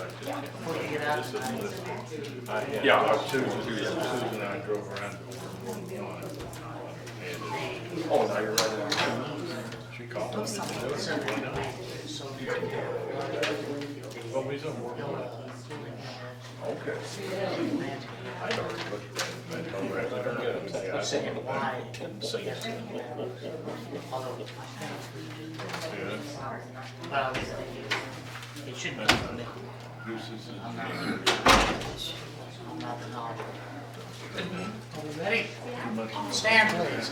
Before you get out tonight. Yeah, I was Susan and I drove around. Oh, now you're right. She called me. So Well, he's on work. Okay. I don't look at that. I don't get it. saying why. Didn't say it. Although Yeah. well, it should be permitted. Gooses is. I'm not the knowledge. Are we ready? Stand, please.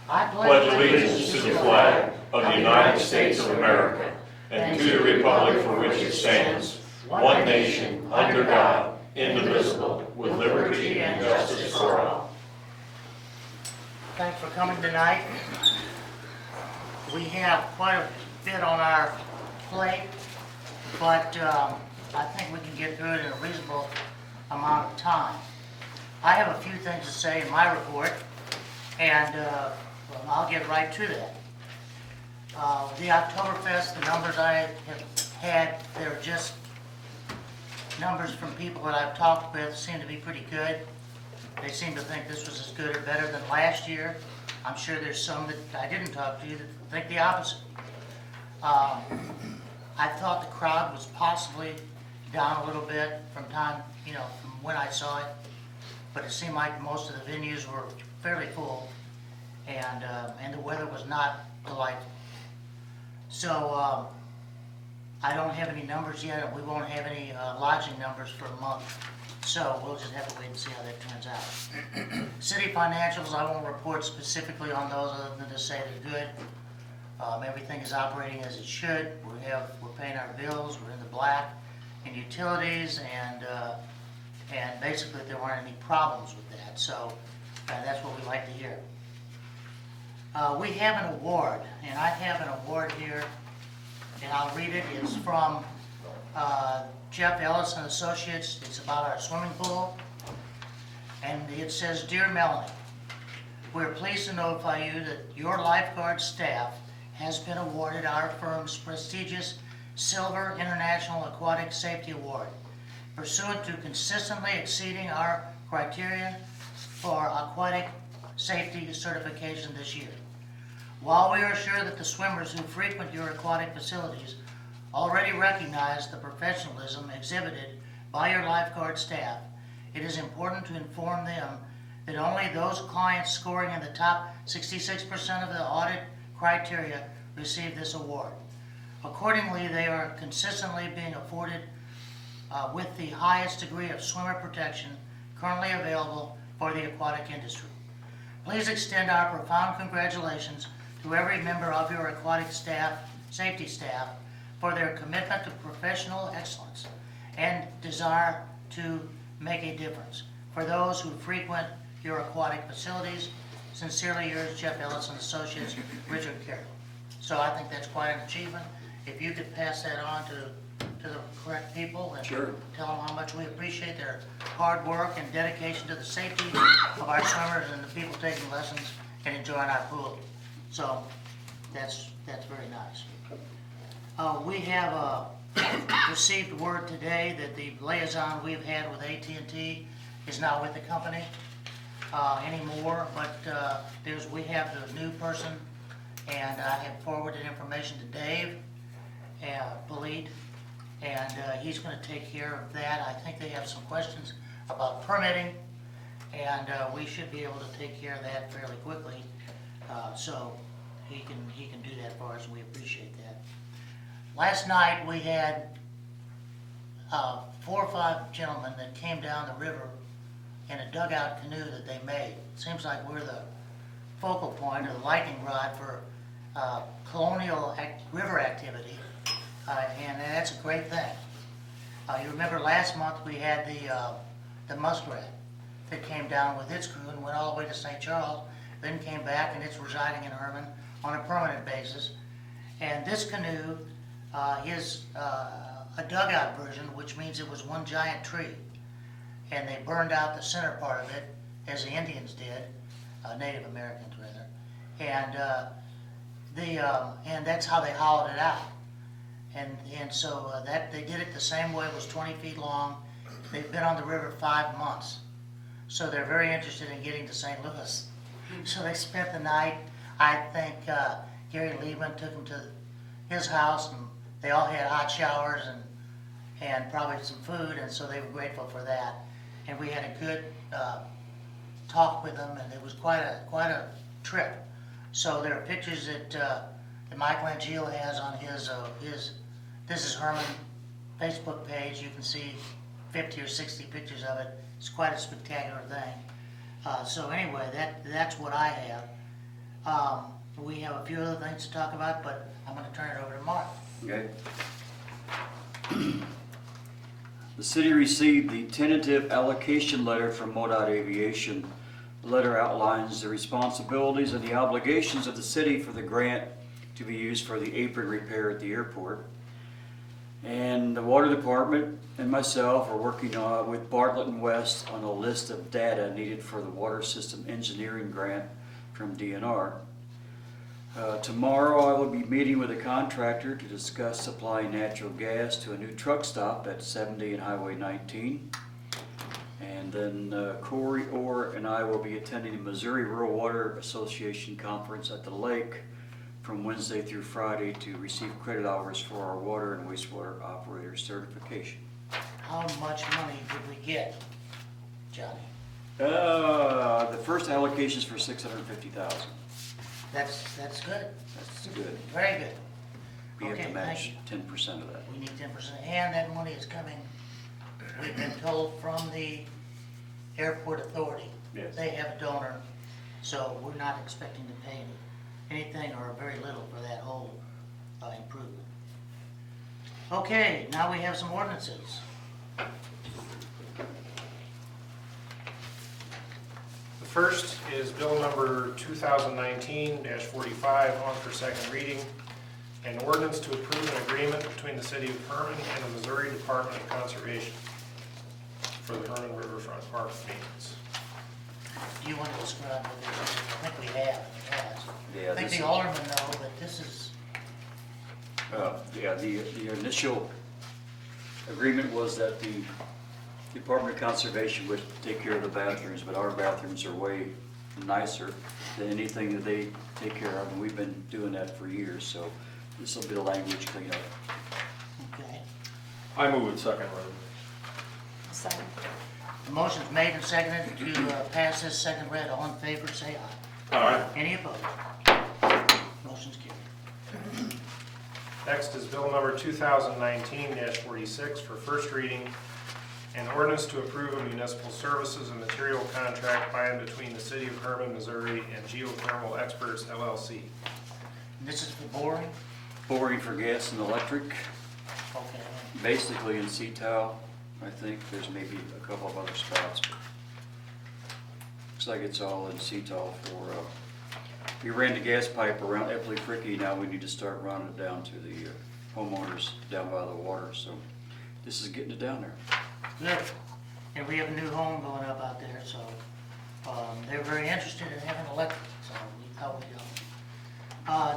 I Pledge allegiance to the flag of the United States of America and to the republic for which it stands, one nation, under God, indivisible, with liberty and justice for all. Thanks for coming tonight. We have quite a bit on our plate, but I think we can get through it in a reasonable amount of time. I have a few things to say in my report, and well, I'll get right to that. The Oktoberfest, the numbers I have had, they're just numbers from people that I've talked with, seem to be pretty good. They seem to think this was as good or better than last year. I'm sure there's some that I didn't talk to that think the opposite. I thought the crowd was possibly down a little bit from when I saw it, but it seemed like most of the venues were fairly full, and the weather was not delightful. So I don't have any numbers yet, and we won't have any lodging numbers for a month. So we'll just have to wait and see how that turns out. City financials, I won't report specifically on those other than to say they're good. Everything is operating as it should. We're paying our bills. We're in the black in utilities, and basically there weren't any problems with that. So that's what we like to hear. We have an award, and I have an award here, and I'll read it. It's from Jeff Ellis and Associates. It's about our swimming pool, and it says, "Dear Melanie, we're pleased to notify you that your lifeguard staff has been awarded our firm's prestigious Silver International Aquatic Safety Award, pursuant to consistently exceeding our criteria for aquatic safety certification this year. While we are sure that the swimmers who frequent your aquatic facilities already recognize the professionalism exhibited by your lifeguard staff, it is important to inform them that only those clients scoring in the top 66% of the audit criteria receive this award. Accordingly, they are consistently being afforded with the highest degree of swimmer protection currently available for the aquatic industry. Please extend our profound congratulations to every member of your aquatic staff, safety staff, for their commitment to professional excellence and desire to make a difference. For those who frequent your aquatic facilities, sincerely yours, Jeff Ellis and Associates, Richard Carroll." So I think that's quite an achievement. If you could pass that on to the correct people and Sure. tell them how much we appreciate their hard work and dedication to the safety of our swimmers and the people taking lessons and enjoying our pool. So that's very nice. We have received word today that the liaison we've had with AT&T is not with the company anymore, but we have the new person, and I have forwarded information to Dave Polite, and he's going to take care of that. I think they have some questions about permitting, and we should be able to take care of that fairly quickly. So he can do that for us, and we appreciate that. Last night we had 4 or 5 gentlemen that came down the river in a dugout canoe that they made. It seems like we're the focal point or the lightning rod for colonial river activity, and that's a great thing. You remember last month we had the muskrat that came down with its crew and went all the way to St. Charles, then came back, and it's residing in Hermann on a permanent basis. And this canoe is a dugout version, which means it was one giant tree, and they burned out the center part of it, as the Indians did, Native Americans rather, and that's how they hollowed it out. And so that, they did it the same way, it was 20 feet long. They've been on the river 5 months. So they're very interested in getting to St. Louis. So they spent the night. I think Gary Liebman took them to his house, and they all had hot showers and probably some food, and so they were grateful for that. And we had a good talk with them, and it was quite a trip. So there are pictures that Michelangelo has on his This is Hermann Facebook page. You can see 50 or 60 pictures of it. It's quite a spectacular thing. So anyway, that's what I have. We have a few other things to talk about, but I'm going to turn it over to Mark. Okay. The city received the tentative allocation letter from MoDOT Aviation. The letter outlines the responsibilities and the obligations of the city for the grant to be used for the apron repair at the airport. And the water department and myself are working with Bartlett and West on a list of data needed for the water system engineering grant from DNR. Tomorrow I will be meeting with a contractor to discuss supplying natural gas to a new truck stop at 70 and Highway 19. And then Corey Orr and I will be attending the Missouri Rural Water Association conference at the lake from Wednesday through Friday to receive credit hours for our water and wastewater operator certification. How much money did we get, Johnny? The first allocation is for $650,000. That's good. That's good. Very good. We have Okay, to match 10% of that. We need 10%, and that money is coming, we've been told, from the airport authority. Yes. They have a donor, so we're not expecting to pay anything or very little for that whole improvement. Okay, now we have some ordinances. The first is bill number 2019-45 on for second reading. An ordinance to approve an agreement between the city of Hermann and the Missouri Department of Conservation for the Hermann Riverfront Park maintenance. Do you want to describe what this is? I think we have in the past. Yeah, I think this the is- aldermen know, but this is, The initial agreement was that the Department of Conservation would take care of the bathrooms, but our bathrooms are way nicer than anything that they take care of, and we've been doing that for years, so this will be the language cleanup. okay. I move it second read. Second. The motion's made and seconded to pass this second read. All in favor, say aye. Aye. Any opposed? Motion's carried. Next is bill number 2019-46 for first reading. An ordinance to approve a municipal services and material contract by and between the city of Hermann, Missouri and Geothermal Experts LLC. And this is for boring? Boring for gas and electric, Okay. basically in Seatow. I think there's maybe a couple of other spots, but looks like it's all in Seatow for, we ran the gas pipe around Epley Fricky, now we need to start running it down to the homeowners down by the water, so this is getting it down there. Good. And we have a new home going up out there, so they're very interested in having electric, so we thought we'd go.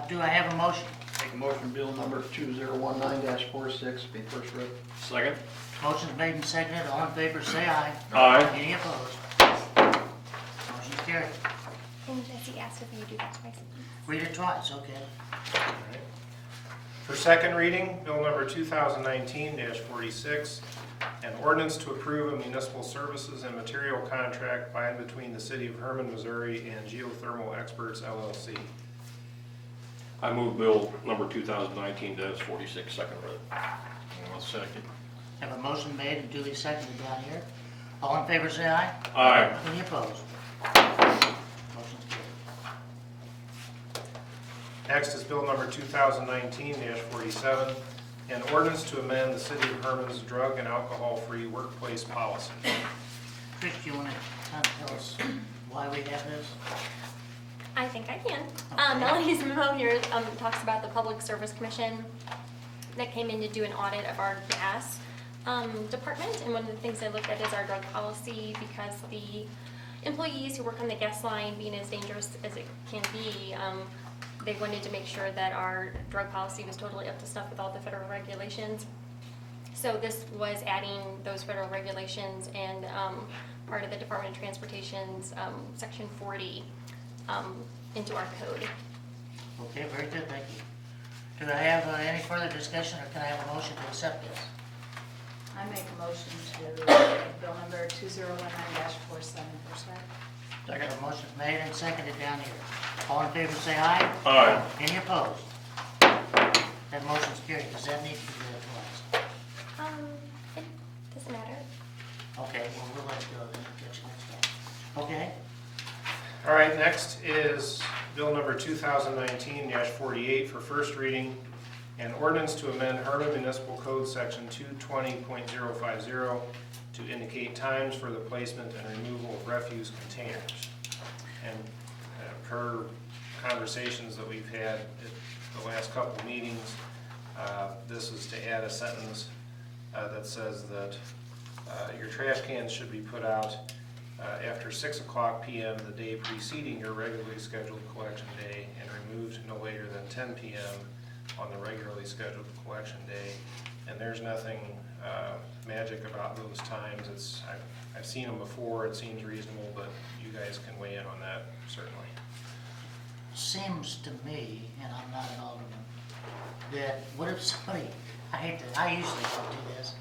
Do I have a motion? Make a motion, bill number 2019-46, be first read. Second? Motion's made and seconded. All in favor, say aye. Aye. Any opposed? Motion's carried. And Jesse asked if you do that twice. Read it twice, okay. All right. For second reading, bill number 2019-46, an ordinance to approve a municipal services and material contract by and between the city of Hermann, Missouri and Geothermal Experts LLC. I move bill number 2019-46 second read. I'll second. Have a motion made and duly seconded down here. All in favor, say aye. Aye. Any opposed? Motion's carried. Next is bill number 2019-47, an ordinance to amend the city of Hermann's drug and alcohol-free workplace policy. Trish, do you want to kind of tell us why we have this? I think I can. Okay. Melody's memo here talks about the Public Service Commission that came in to do an audit of our gas department, and one of the things they looked at is our drug policy, because the employees who work on the gas line, being as dangerous as it can be, they wanted to make sure that our drug policy was totally up to snuff with all the federal regulations. So this was adding those federal regulations and part of the Department of Transportation's Section 40 into our code. Okay, very good, thank you. Do I have any further discussion, or can I have a motion to accept this? I make a motion to bill number 2019-47. I got a motion made and seconded down here. All in favor, say aye. Aye. Any opposed? That motion's carried. Does that need to be read It doesn't matter. twice? Okay, well, we'll let it go then. Catch you next time. Okay? All right, next is bill number 2019-48 for first reading, an ordinance to amend Hermann Municipal Code Section 220.050 to indicate times for the placement and removal of refuse containers. And per conversations that we've had at the last couple of meetings, this is to add a sentence that says that your trash cans should be put out after 6:00 p.m. the day preceding your regularly scheduled collection day and removed no later than 10 p.m. on the regularly scheduled collection day. And there's nothing magic about those times. I've seen them before, it seems reasonable, but you guys can weigh in on that, certainly. Seems to me, and I'm not an alderman, that what if somebody, I usually don't do this,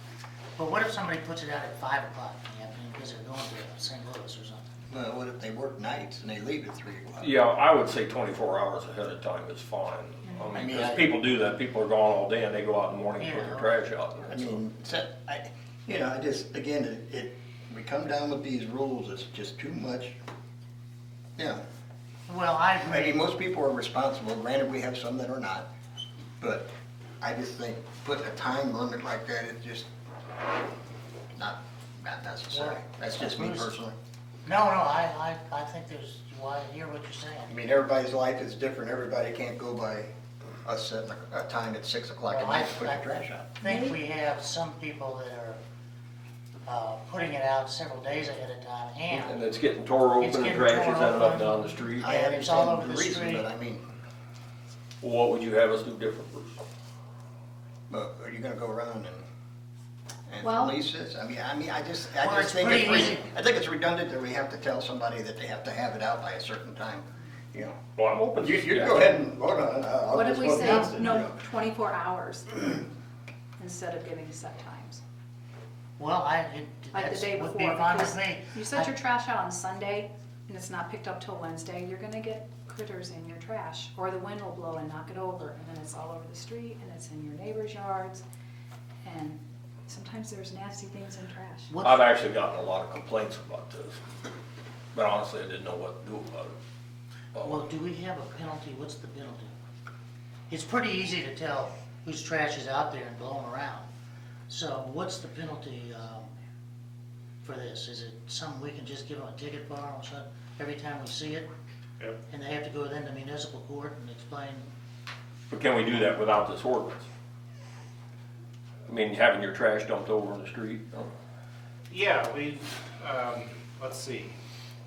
but what if somebody puts it out at 5 o'clock in the afternoon because they're going to St. Louis or something? Well, what if they work nights and they leave at 3 o'clock? Yeah, I would say 24 hours ahead of time is fine. I mean, because people do that, people are gone all day and they go out in the morning and put their trash out I there. mean, I just, again, we come down with these rules, it's just too much. Yeah, Well, I I agree. mean, most people are responsible, granted, we have some that are not, but I just think putting a time limit like that is just not necessary. That's just me personally. No, I think I hear what you're saying. I mean, everybody's life is different, everybody can't go by us setting a time at 6 o'clock at Well, night to put your trash out. I think we have some people that are putting it out several days ahead of time, And and it's getting tore It's open, and getting trash is torn ending up open. down the street. I and it's all understand over the the reason, street. but I mean, Well, what would you have us do different, Bruce? but are you gonna go around and Well- police this? I just Well, think it's pretty easy. I think it's redundant that we have to tell somebody that they have to have it out by a certain time, you know. Well, I'm open. to You go ahead and vote on it. I'll What if just we vote say, against it, you no, know. 24 hours instead of giving set times? well, Like the that's day would before, be fine because with me. you set your trash out on Sunday and it's not picked up till Wednesday, you're gonna get critters in your trash. Or the wind will blow and knock it over, and then it's all over the street and it's in your neighbor's yards. And sometimes there's nasty things in trash. What's- I've actually gotten a lot of complaints about this, but honestly, I didn't know what to do about it. Well, do we have a penalty? What's the penalty? It's pretty easy to tell whose trash is out there and blown around. So what's the penalty for this? Is it something we can just give them a ticket for all of a sudden, every time we see it? Yep. And they have to go then to municipal court and explain? But can we do that without this ordinance? I mean, having your trash dumped over in the street? Yeah, let's see.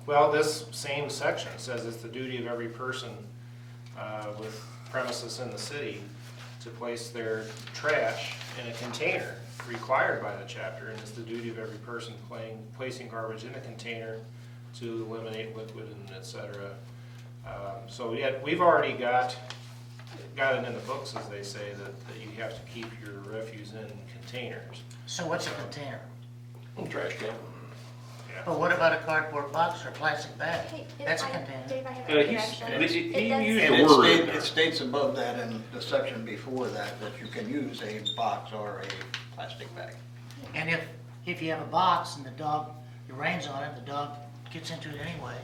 Well, this same section says it's the duty of every person with premises in the city to place their trash in a container required by the chapter, and it's the duty of every person placing garbage in a container to eliminate liquid and et cetera. So yeah, we've already got it in the books, as they say, that you have to keep your refuse in containers. So what's a container? Trash can. Yeah. But what about a cardboard box or a plastic bag? Hey, That's a I- container. Dave, I have Yeah, a he's- correction. he It does used say- the And word in there. it states above that in the section before that you can use a box or a plastic bag. And if you have a box and it rains on it, the dog gets into it anyway,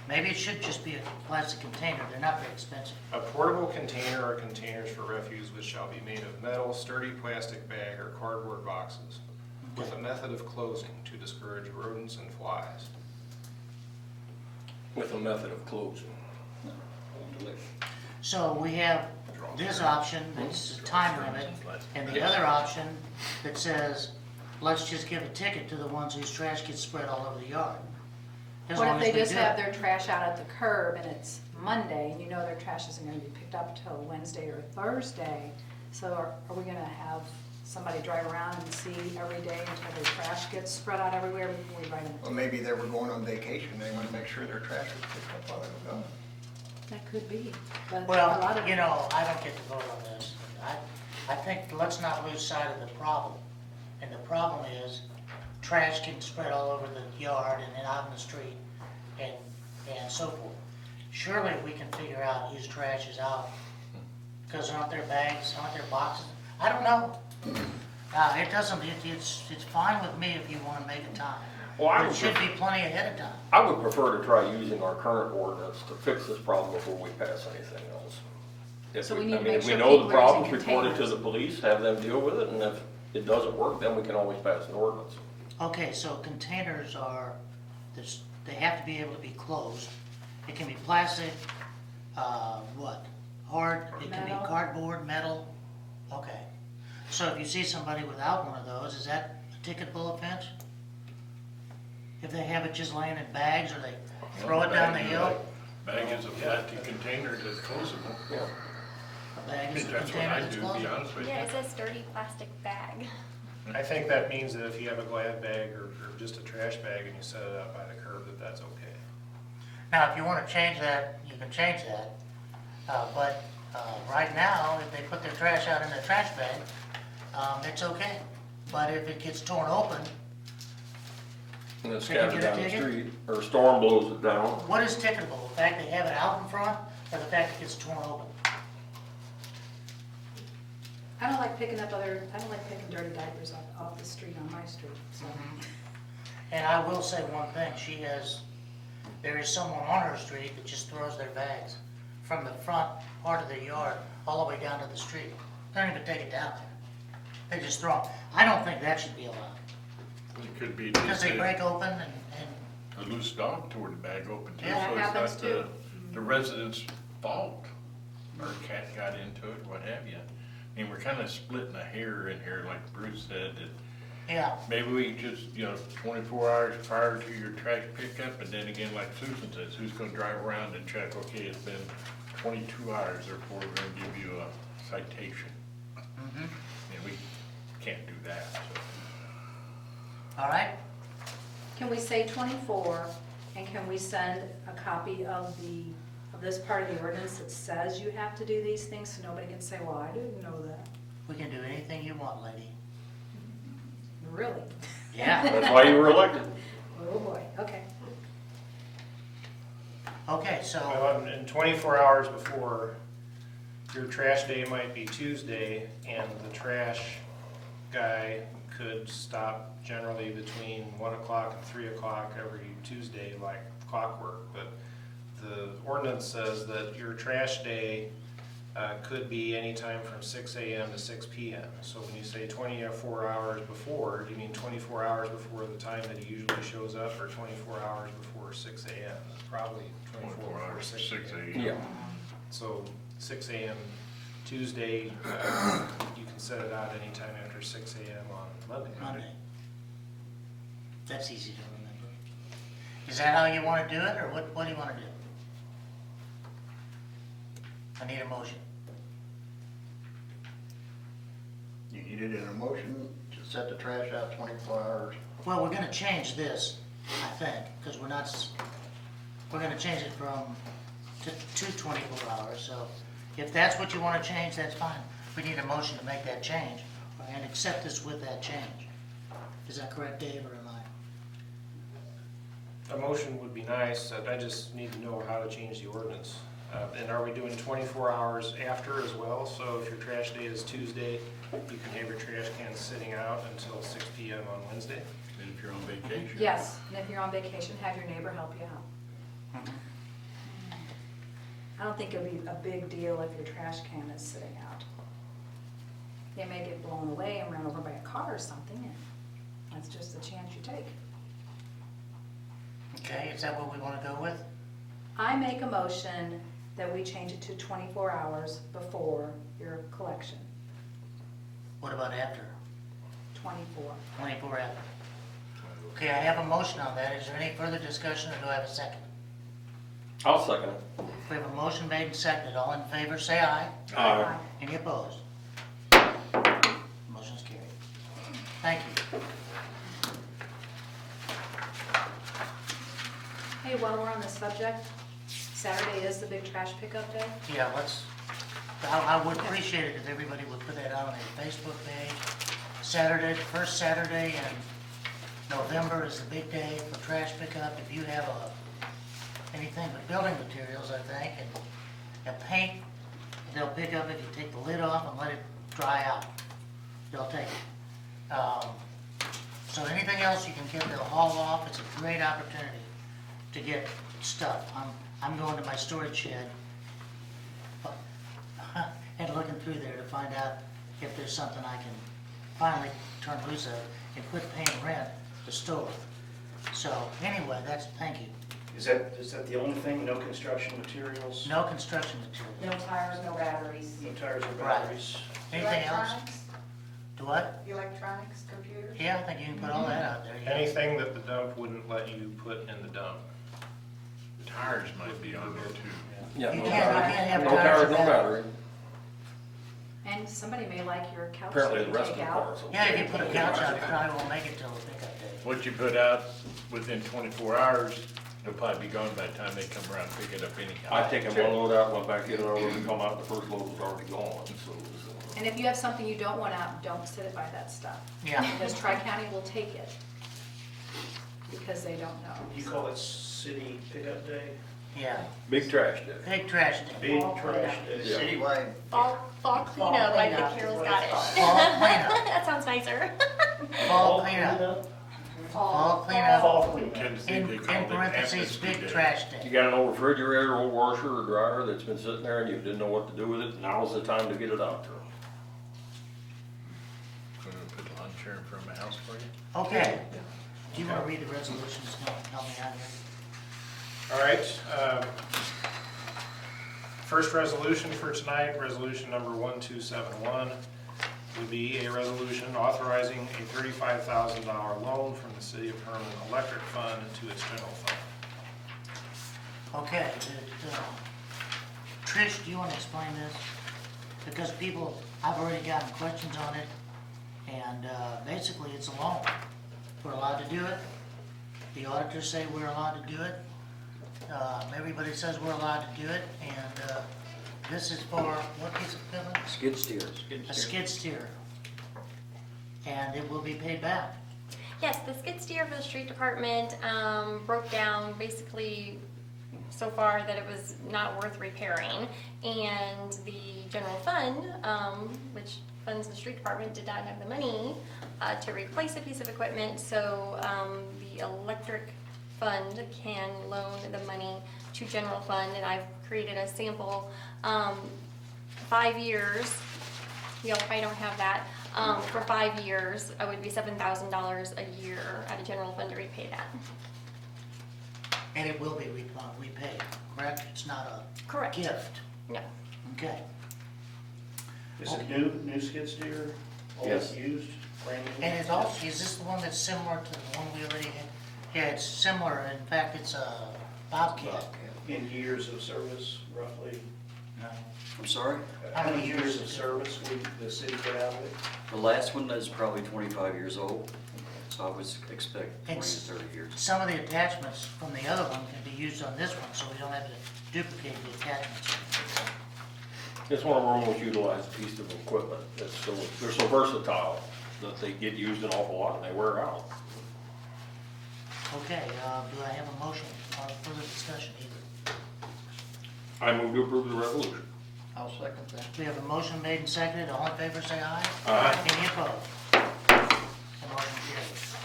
maybe it should just be a plastic container. They're not very expensive. A portable container or containers for refuse which shall be made of metal, sturdy plastic bag, or cardboard boxes with a method of closing to discourage rodents and flies. With a method of closing. So we have this option that's a time limit, and the other option that says, let's just give a ticket to the ones whose trash gets spread all over the yard. As What long if as they we just do have it. their trash out at the curb and it's Monday, and you know their trash isn't gonna be picked up till Wednesday or Thursday, so are we gonna have somebody drive around and see every day until their trash gets spread out everywhere before we write them? Well, maybe they were going on vacation, they wanna make sure their trash is picked up while they were gone. That could be, but a Well, lot of. you know, I don't get to vote on this. I think let's not lose sight of the problem. And the problem is trash can spread all over the yard and then out in the street and so forth. Surely we can figure out whose trash is out. Because aren't there bags, aren't there boxes? I don't know. It doesn't, it's fine with me if you want to make a time. Well, I But it would should be plenty ahead of time. I would prefer to try using our current ordinance to fix this problem before we pass anything else. If So we need to I mean, make if we sure know people the are using problems, report it to containers. the police, have them deal with it, and if it doesn't work, then we can always pass an ordinance. Okay, so containers are, they have to be able to be closed. It can be plastic, what, hard, it can be Metal. cardboard, metal, okay. So if you see somebody without one of those, is that a ticketable offense? If they have it just laying in bags, or they throw it down the hill? Bag is a plastic container that's closable. Yeah. A bag is a That's what container I that's do, to be closed? honest with you. Yeah, it says sturdy plastic bag. I think that means that if you have a glad bag or just a trash bag and you set it out by the curb, that's okay. Now, if you wanna change that, you can change that, but, right now, if they put their trash out in the trash bag, it's okay. But if it gets torn open, And it's They can scattered get a down the ticket? street, or a storm blows it down. what is ticketable? The fact they have it out in front, or the fact it gets torn open? I don't like picking dirty diapers off the street on my street, so. And I will say one thing, there is someone on her street that just throws their bags from the front part of their yard all the way down to the street. They don't even take it down there. They just throw them. I don't think that should be allowed, It could be because just they break a open and, loose dog tore the bag open too, Yeah, so that happens it's too. not the resident's fault. Or a cat got into it, what have you. I mean, we're kind of splitting a hair in here, like Bruce said, that yeah. maybe we can just, 24 hours prior to your trash pickup, and then again, like Susan says, who's gonna drive around and check, okay, it's been 22 hours, therefore we're gonna give you a citation. And we can't do that, so. All right? Can we say 24, and can we send a copy of this part of the ordinance that says you have to do these things, so nobody can say, well, I didn't know that? We can do anything you want, lady. Really? Yeah. That's why you were elected. Oh, boy, okay. Okay, so, Well, and 24 hours before, your trash day might be Tuesday, and the trash guy could stop generally between 1 o'clock and 3 o'clock every Tuesday, like clockwork. But the ordinance says that your trash day could be anytime from 6 a.m. to 6 p.m. So when you say 24 hours before, do you mean 24 hours before the time that he usually shows up, or 24 hours before 6 a.m.? It's probably 24 before hours, 6 6 a.m. Yeah. So 6 a.m. Tuesday, you can set it out anytime after 6 a.m. on Monday. Monday. That's easy to remember. Is that how you want to do it, or what do you want to do? I need a motion. You needed an motion to set the trash out 24 hours. Well, we're gonna change this, I think, because we're gonna change it to 24 hours, so if that's what you want to change, that's fine. We need a motion to make that change, and accept this with that change. Is that correct, Dave, or am I? A motion would be nice, I just need to know how to change the ordinance. And are we doing 24 hours after as well? So if your trash day is Tuesday, you can have your trash cans sitting out until 6 p.m. on Wednesday? And if you're on vacation. Yes, and if you're on vacation, have your neighbor help you out. I don't think it'll be a big deal if your trash can is sitting out. They may get blown away and run over by a car or something, and that's just the chance you take. Okay, is that what we want to go with? I make a motion that we change it to 24 hours before your collection. What about after? 24. 24 after. Okay, I have a motion on that. Is there any further discussion, or do I have a second? I'll second it. We have a motion made and seconded. All in favor, say aye. Aye. Any opposed? Motion's carried. Thank you. Hey, while we're on the subject, Saturday is the big trash pickup day. Yeah, I would appreciate it if everybody would put that out on their Facebook page. Saturday, the first Saturday in November is the big day for trash pickup. If you have anything but building materials, I think, and paint, they'll pick up if you take the lid off and let it dry out. They'll take it. So anything else you can get, they'll haul off. It's a great opportunity to get stuff. I'm going to my storage shed and looking through there to find out if there's something I can finally turn loose of and quit paying rent to store. So anyway, thank you. Is that the only thing, no construction materials? No construction material. No tires, no batteries. No tires or Right. batteries? Anything else? Electronics? Do what? Electronics, computers? Yeah, I think you can put all that out there. yeah. Anything that the dump wouldn't let you put in the dump. Tires might be on there too. Yeah, You no can't have No tires tires, or no battery. battery. And somebody may like your couch Apparently that the you rest of take the out. cars. Yeah, if you put a couch out, it probably won't make it till the pickup day. What you put out within 24 hours, it'll probably be gone by the time they come around and pick it up anyhow. I take one load out, went back in, and come out, the first load was already gone, so. And if you have something you don't want out, don't sit it by that stuff. Yeah. Because Tri-County will take it. Because they don't know. You call it city pickup day? Yeah, Big trash day. big trash day. Big Fall trash cleanup. day. Yeah. Citywide, Fall cleanup, I cleanup think is Carol's what got it's it. called. Fall cleanup. That sounds nicer. Fall cleanup. Fall cleanup. Fall cleanup. Tennessee, In they call it parentheses, amnesty big day. trash You day. got an old refrigerator, old washer or dryer that's been sitting there and you didn't know what to do with it, now's the time to get it out there. I'm gonna put a lawn chair in front of my house for you. Okay. Do you want to read the resolutions? Help me out here. All right. First resolution for tonight, resolution number 1271, would be a resolution authorizing a $35,000 loan from the City of Hermann Electric Fund to its general fund. Okay, Trish, do you want to explain this? Because I've already gotten questions on it, and basically it's a loan. We're allowed to do it. The auditors say we're allowed to do it. Everybody says we're allowed to do it, and this is for, what piece of equipment? Skid steer. A skid steer. And it will be paid back. Yes, the skid steer for the street department broke down basically so far that it was not worth repairing. And the general fund, which funds the street department, did not have the money to replace a piece of equipment. So the electric fund can loan the money to general fund, and I've created a sample 5 years. You probably don't have that. For 5 years, it would be $7,000 a year out of general fund to repay that. And it will be repaid, correct? It's not a Correct. gift. No. Okay. Is it new skid steer? All Yes. used, brand new? And it's also, is this the one that's similar to the one we already had? Yeah, it's similar. In fact, it's a Bobcat. In years of service, roughly? No. I'm sorry? How many years of service would the city get out of it? The last one is probably 25 years old, so I would expect 20 to It's- 30 years. Some of the attachments from the other one can be used on this one, so we don't have to duplicate the attachments. It's one of our most utilized pieces of equipment. They're so versatile that they get used an awful lot and they wear out. Okay, do I have a motion or further discussion either? I move to approve the resolution. I'll second that. We have a motion made and seconded. All in favor, say aye. Aye. Any opposed? The motion carries.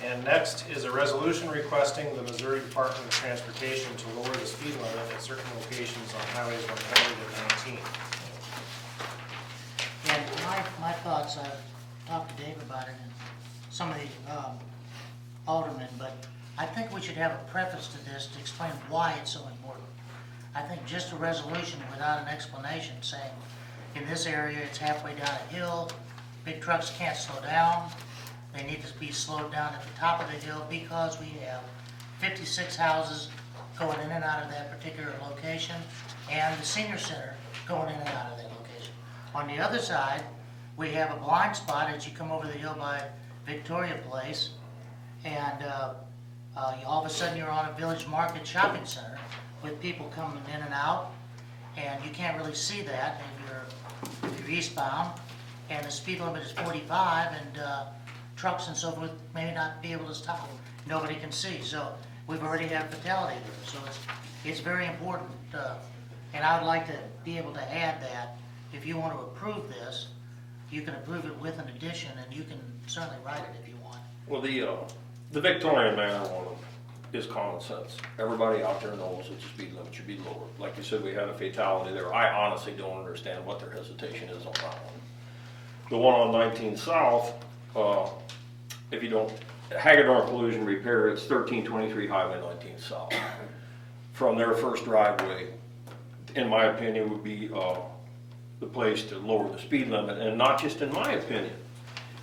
And next is a resolution requesting the Missouri Department of Transportation to lower the speed limit at certain locations on highways 119. And my thoughts, I've talked to Dave about it and some of the aldermen, but I think we should have a preface to this to explain why it's so important. I think just a resolution without an explanation saying, in this area, it's halfway down a hill, big trucks can't slow down, they need to be slowed down at the top of the hill because we have 56 houses going in and out of that particular location, and the senior center going in and out of that location. On the other side, we have a blind spot as you come over the hill by Victoria Place, and all of a sudden you're on a Village Market shopping center with people coming in and out, and you can't really see that if you're eastbound, and the speed limit is 45, and trucks and so forth may not be able to stop. Nobody can see, so we've already had fatality there, so it's very important, and I would like to be able to add that if you want to approve this, you can approve it with an addition, and you can certainly write it if you want. Well, the Victorian Manor one is common sense. Everybody out there knows that the speed limit should be lower. Like you said, we had a fatality there. I honestly don't understand what their hesitation is on that one. The one on 19 South, if you don't, Hagedorn Collision Repair, it's 1323 Highway 19 South. From their first driveway, in my opinion, would be the place to lower the speed limit, and not just in my opinion.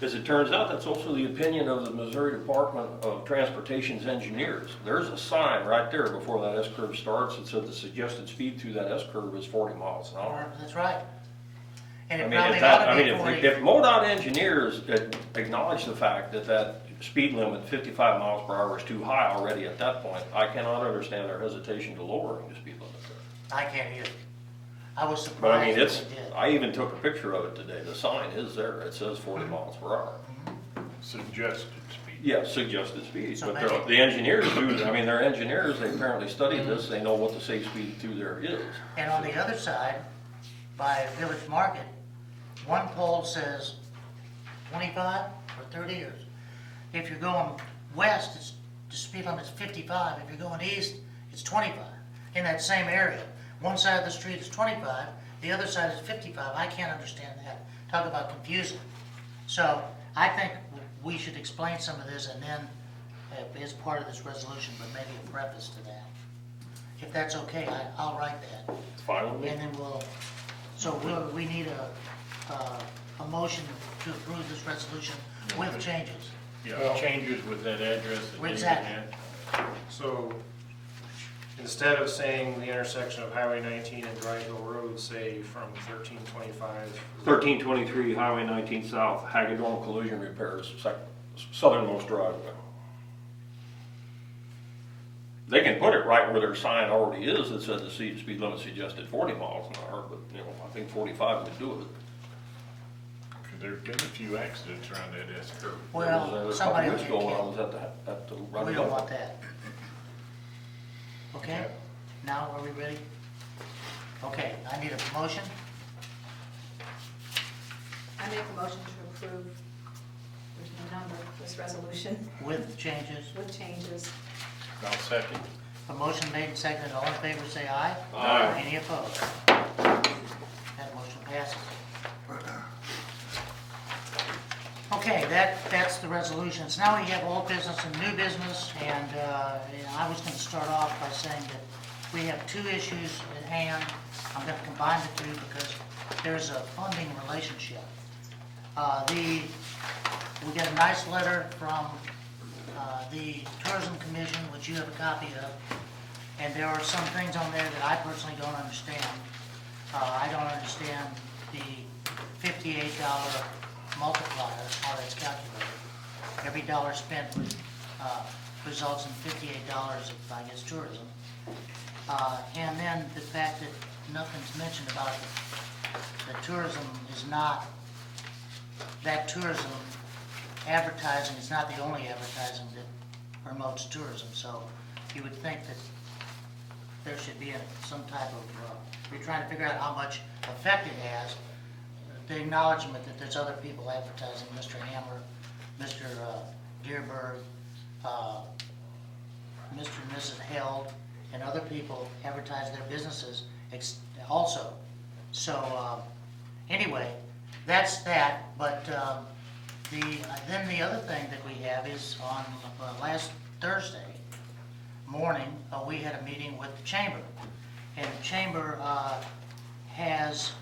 As it turns out, that's also the opinion of the Missouri Department of Transportation's engineers. There's a sign right there before that S-curve starts that said the suggested speed through that S-curve is 40 miles an hour. That's right. And I it mean, probably if that, ought I to mean, be 40. if MoDOT engineers had acknowledged the fact that that speed limit, 55 miles per hour, is too high already at that point, I cannot understand their hesitation to lowering the speed limit there. I can't either. I was But I mean, surprised it's, that they did. I even took a picture of it today. The sign is there. It says 40 miles per hour. Suggested speed. Yeah, suggested speed, So but maybe- the engineers do, I mean, they're engineers, they apparently studied this, they know what the safe speed through there is. And on the other side, by Village Market, one pole says 25 or 30 years. If you're going west, the speed limit's 55. If you're going east, it's 25. In that same area, one side of the street is 25, the other side is 55. I can't understand that. Talk about confusing. So I think we should explain some of this and then, as part of this resolution, but maybe a preface to that. If that's okay, I'll write that. It's fine with me. And then we need a motion to approve this resolution with changes. Yeah, changes with that address. that David Exactly. had. So instead of saying the intersection of Highway 19 and Dry Hill Road, say from 1325. 1323 Highway 19 South, Hagedorn Collision Repairs, southernmost driveway. They can put it right where their sign already is that said the speed limit suggested 40 miles an hour, but, you know, I think 45 would do it. There's been a few accidents around that S-curve. Well, There was a somebody couple will weeks get ago when I killed. was at the We roundabout. don't want that. Okay, now are we ready? Okay, I need a motion I make a motion to approve, there's no number, this resolution with changes. with changes. I'll second. A motion made and seconded, all in favor say aye. Aye. Any opposed? That motion passes. Okay, that's the resolutions. Now we have old business and new business, and I was gonna start off by saying that we have two issues at hand. I'm gonna combine the two because there's a funding relationship. We got a nice letter from the Tourism Commission, which you have a copy of, and there are some things on there that I personally don't understand. I don't understand the $58 multiplier, how that's calculated. Every dollar spent results in $58 of, I guess, tourism. And then the fact that nothing's mentioned about that tourism is not, that tourism advertising is not the only advertising that promotes tourism. So you would think that there should be some type of, if you're trying to figure out how much effect it has, the acknowledgement that there's other people advertising, Mr. Hammer, Mr. Dearberg, Mr. and Mrs. Held, and other people advertise their businesses also. So anyway, that's that, but then the other thing that we have is on last Thursday morning, we had a meeting with the chamber, and the chamber has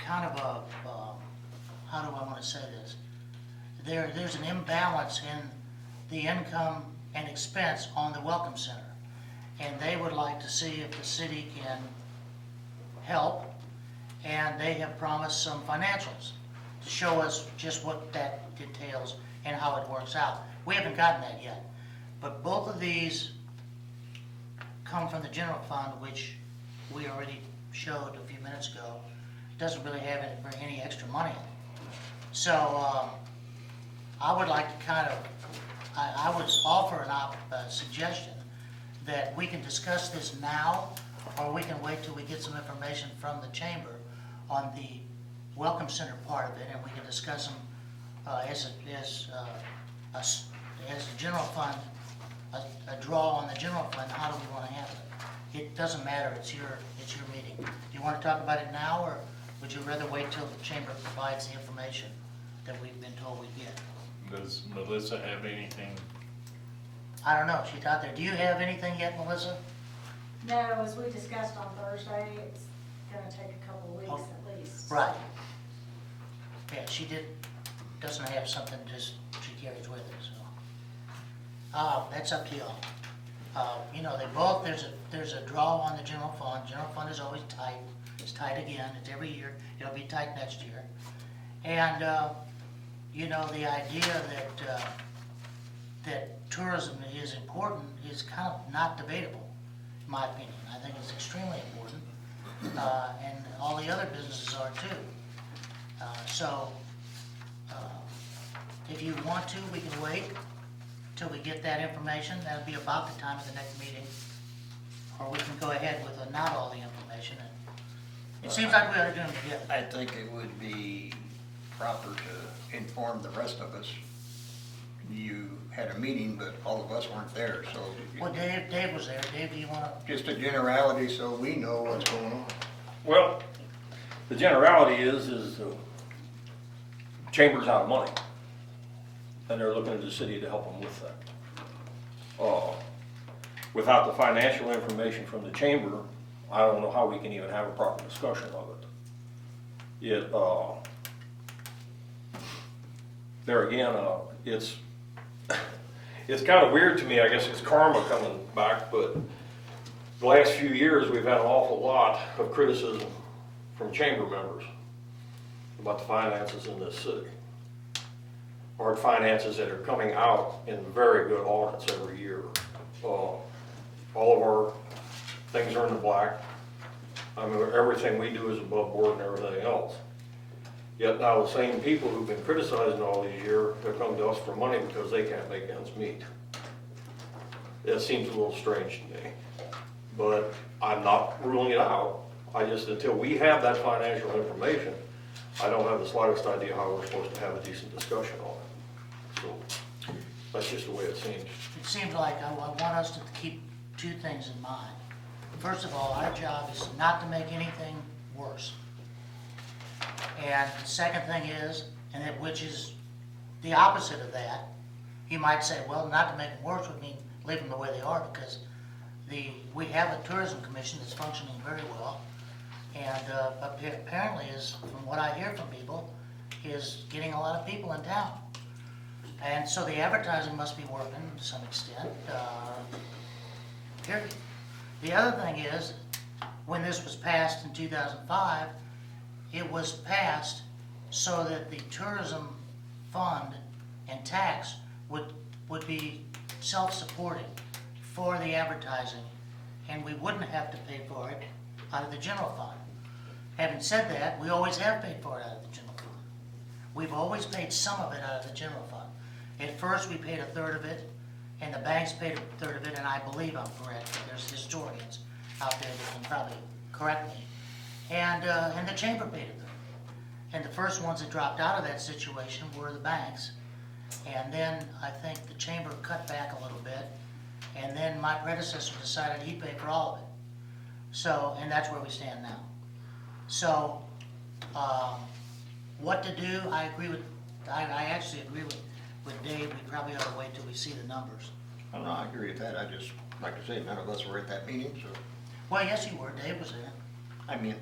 kind of a, how do I want to say this? There's an imbalance in the income and expense on the Welcome Center. and they would like to see if the city can help, and they have promised some financials to show us just what that entails and how it works out. We haven't gotten that yet, but both of these come from the general fund, which we already showed a few minutes ago. Doesn't really have any extra money in it. So I would like to kind of, I would offer a suggestion that we can discuss this now, or we can wait till we get some information from the chamber on the Welcome Center part of it, and we can discuss them as a general fund, a draw on the general fund. How do we want to handle it? It doesn't matter. It's your meeting. Do you want to talk about it now, or would you rather wait till the chamber provides the information that we've been told we get? Does Melissa have anything? I don't know. She's out there. Do you have anything yet, Melissa? No, as we discussed on Thursday, it's gonna take a couple of weeks at least. Right. Yeah, she doesn't have something just she carries with her, so. That's up to y'all. You know, there's a draw on the general fund. General fund is always tight. It's tight again. It's every year. It'll be tight next year. And, you know, the idea that tourism is important is kind of not debatable, in my opinion. I think it's extremely important, and all the other businesses are too. So, if you want to, we can wait till we get that information. That'll be about the time of the next meeting. Or we can go ahead with not all the information. It seems like we ought to do them together. I think it would be proper to inform the rest of us. You had a meeting, but all of us weren't there, so. Well, Dave was there. Dave, do you want to? Just a generality so we know what's going on. Well, the generality is the chamber's out of money, and they're looking at the city to help them with that. Without the financial information from the chamber, I don't know how we can even have a proper discussion of it. There again, it's kind of weird to me. I guess it's karma coming back, but the last few years we've had an awful lot of criticism from chamber members about the finances in this city, or finances that are coming out in very good audits every year. All of our things are in the black. I mean, everything we do is above board and everything else. Yet now the same people who've been criticizing all these years have come to us for money because they can't make ends meet. That seems a little strange to me, but I'm not ruling it out. I just, until we have that financial information, I don't have the slightest idea how we're supposed to have a decent discussion on it. So that's just the way it seems. It seems like I want us to keep two things in mind. First of all, our job is not to make anything worse. And the second thing is, which is the opposite of that, you might say, well, not to make them worse would mean leave them the way they are, because we have a tourism commission that's functioning very well, and apparently is, from what I hear from people, is getting a lot of people in town. And so the advertising must be working to some extent, period. The other thing is, when this was passed in 2005, it was passed so that the tourism fund and tax would be self-supporting for the advertising, and we wouldn't have to pay for it out of the general fund. Having said that, we always have paid for it out of the general fund. We've always paid some of it out of the general fund. At first, we paid a third of it, and the banks paid a third of it, and I believe I'm correct, but there's historians out there that can probably correct me. And the chamber paid a third. And the first ones that dropped out of that situation were the banks. And then I think the chamber cut back a little bit, and then my predecessor decided he'd pay for all of it. So, and that's where we stand now. So, what to do, I actually agree with Dave. We probably ought to wait till we see the numbers. I don't know, I agree with that. I just, like I say, none of us were at that meeting, so, Well, yes, you were. Dave was there. I mean,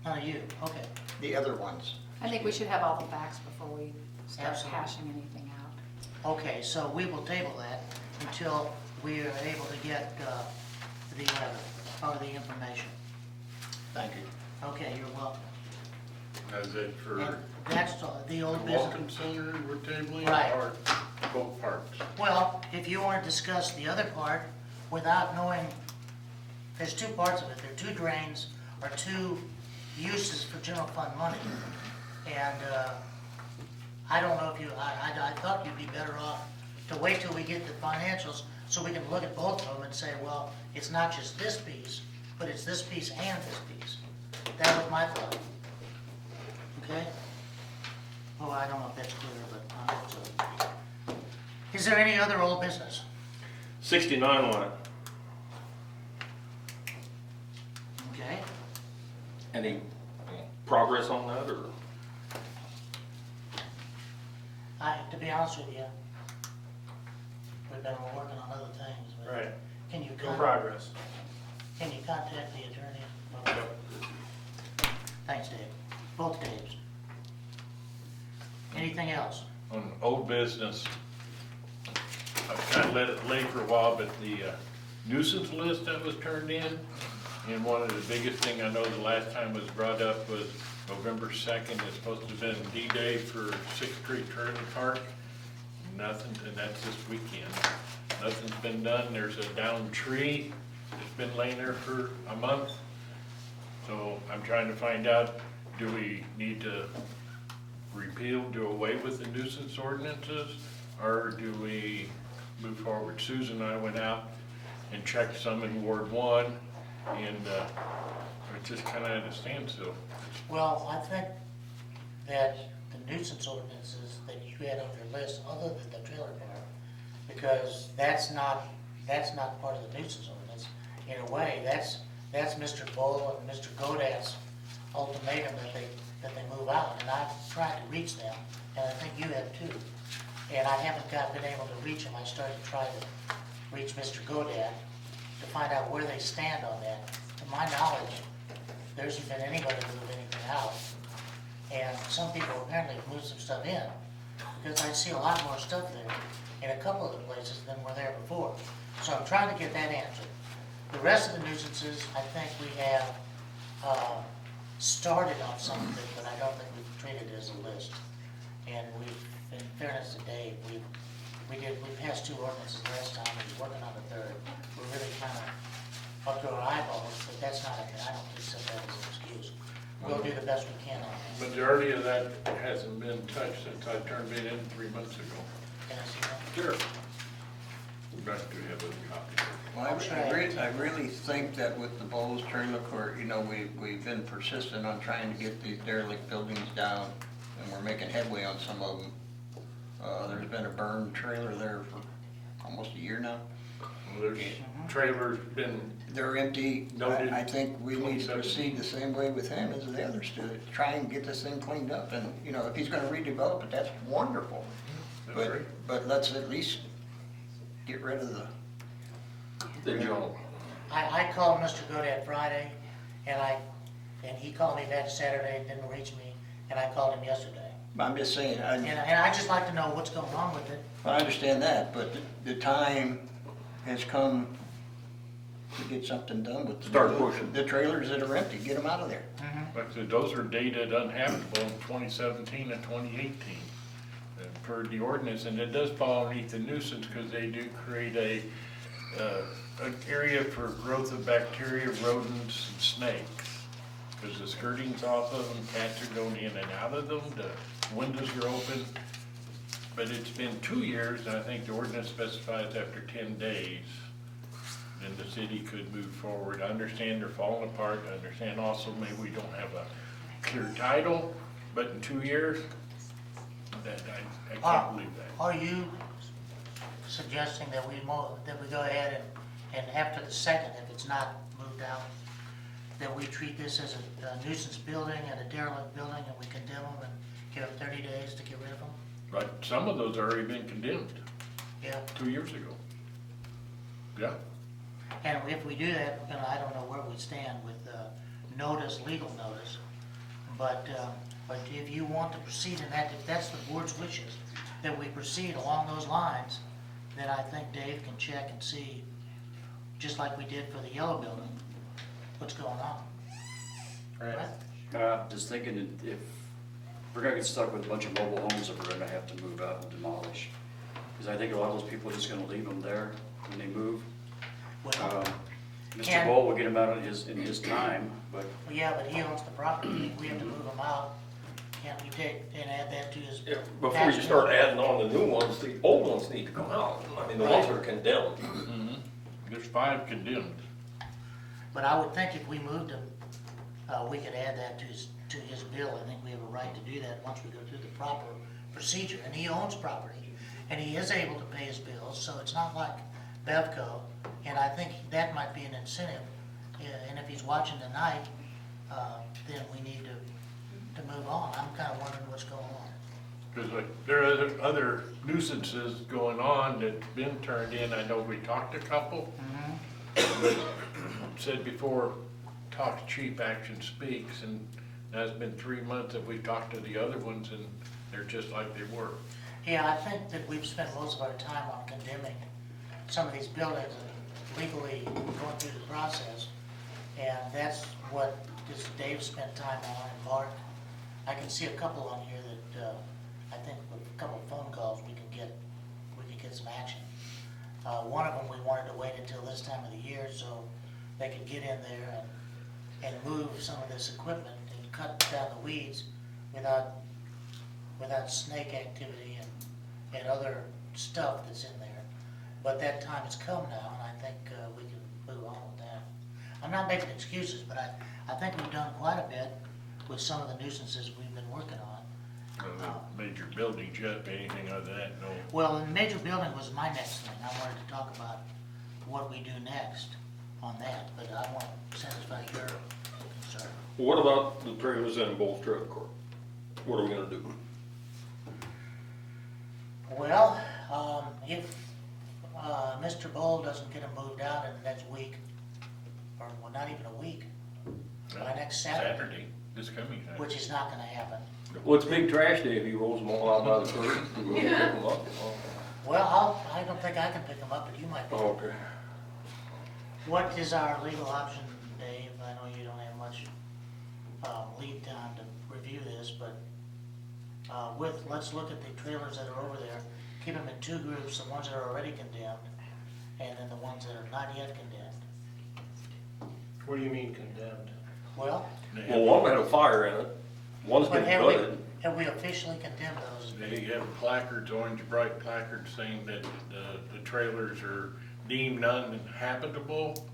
None of you. Okay. the other ones. I think we should have all the facts before we start Absolutely. hashing anything out. Okay, so we will table that until we are able to get the letter, or the information. Thank you. Okay, you're welcome. Is it And for that's the old the business. Welcome Center we're tabling Right. or both parks? Well, if you want to discuss the other part without knowing, there's two parts of it. There are two drains or two uses for general fund money. And I don't know if you, I thought you'd be better off to wait till we get the financials so we can look at both of them and say, well, it's not just this piece, but it's this piece and this piece. That was my thought. Okay? Oh, I don't know if that's clear, but I hope so. Is there any other old business? 69 on it. Okay? Any progress on that, or? To be honest with you, we've been working on other things. but Right, Can you no progress. Can you contact the attorney? Okay. Thanks, Dave. Both Daves. Anything else? On old business, I've kind of let it lay for a while, but the nuisance list that was turned in, and one of the biggest thing I know the last time was brought up was November 2nd, it's supposed to have been D-Day for Sixth Street Trailer Park. Nothing, and that's this weekend. Nothing's been done. There's a downed tree that's been laying there for a month. So I'm trying to find out, do we need to repeal, do away with the nuisance ordinances? Or do we move forward? Susan and I went out and checked some in Ward 1, and it's just kind of at a standstill. Well, I think that the nuisance ordinances that you had on your list, other than the trailer park, because that's not part of the nuisance ordinance. In a way, that's Mr. Bull and Mr. Godat's ultimatum that they move out, and I've tried to reach them, and I think you have too. And I haven't been able to reach them. I started to try to reach Mr. Godat to find out where they stand on that. To my knowledge, there hasn't been anybody move anything out. And some people apparently have moved some stuff in, because I see a lot more stuff there in a couple of the places than were there before. So I'm trying to get that answered. The rest of the nuisances, I think we have started on some of it, but I don't think we've treated it as a list. And in fairness to Dave, we passed two ordinances last time, and we're working on the third. We're really kind of up to our eyeballs, but that's not, I don't accept that as an excuse. We'll do the best we can on that. Majority of that hasn't been touched since I turned it in 3 months ago. Can I see that? Sure. We'd like to have a copy. Well, I really think that with the Bowles Trailer Court, you know, we've been persistent on trying to get these derelict buildings down, and we're making headway on some of them. There's been a burned trailer there for almost a year now. Well, there's trailers been, They're empty. Noted. I think we need to 27. proceed the same way with him as the others to try and get this thing cleaned up. And, you know, if he's gonna redevelop it, that's wonderful. that's right. But let's at least get rid of The Joe. I called Mr. Godat Friday, and he called me back Saturday, didn't reach me, and I called him yesterday. I'm just saying, And I'd just like to know what's going on with it. I understand that, but the time has come to get something done with Start pushing. the trailers that are empty, get them out of there. Like I said, those are dated unhabitable in 2017 and 2018 per the ordinance, and it does fall underneath the nuisance because they do create an area for growth of bacteria, rodents, and snakes. Because the skirting's off of them, cats are going in and out of them, the windows are open. But it's been 2 years, and I think the ordinance specifies after 10 days, then the city could move forward. I understand they're falling apart, I understand also maybe we don't have a clear title, but in 2 years, I can't believe that. Are you suggesting that we go ahead and after the second, if it's not moved out, that we treat this as a nuisance building and a derelict building, and we condemn them and give them 30 days to get rid of them? But some of those already been condemned Yeah. 2 years ago. Yeah, And if we do that, I don't know where we stand with notice, legal notice, but if you want to proceed in that, if that's the board's wishes, that we proceed along those lines, then I think Dave can check and see just like we did for the yellow building, what's going on. Right. Just thinking that if we're gonna get stuck with a bunch of mobile homes that we're gonna have to move out and demolish. Because I think a lot of those people are just gonna leave them there when they move. Well, Mr. Can- Bowl will get them out in his time, but yeah, but he owns the property, we have to move him out. Can't we take and add that to his? Before you start adding on the new ones, the old ones need to come out. I mean, the ones that are condemned. There's 5 condemned. But I would think if we moved him, we could add that to his bill. I think we have a right to do that once we go through the proper procedure. And he owns property, and he is able to pay his bills, so it's not like Bevco. And I think that might be an incentive. And if he's watching tonight, then we need to move on. I'm kind of wondering what's going on. Because there are other nuisances going on that's been turned in. I know we talked to a couple. But said before, talk cheap, action speaks, and now it's been 3 months that we've talked to the other ones, and they're just like they were. Yeah, I think that we've spent most of our time on condemning some of these buildings and legally going through the process. And that's what Dave spent time on, and Mark. I can see a couple on here that, I think with a couple of phone calls, we can get some action. One of them, we wanted to wait until this time of the year so they could get in there and move some of this equipment and cut down the weeds without snake activity and other stuff that's in there. But that time has come now, and I think we can move on with that. I'm not making excuses, but I think we've done quite a bit with some of the nuisances we've been working on. The major buildings yet, anything other than that, no. Well, the major building was my next thing. I wanted to talk about what we do next on that, but I want to satisfy your concern. What about the trailers in Bowles Trailer Court? What are we gonna do? Well, if Mr. Bowl doesn't get them moved out in the next week, or well, not even a week, by next Saturday, This coming Saturday. which is not gonna happen. Well, it's big trash day if he rolls them all out by the curb. We'll pick them up. Well, I don't think I can pick them up, but you might. Oh, okay. What is our legal option, Dave? I know you don't have much lead time to review this, but let's look at the trailers that are over there, keep them in 2 groups, the ones that are already condemned, and then the ones that are not yet condemned. What do you mean condemned? Well, Well, one had a fire in it. One's but been have gutted. we officially condemned those? They have placards, orange bright placards saying that the trailers are deemed uninhabitable.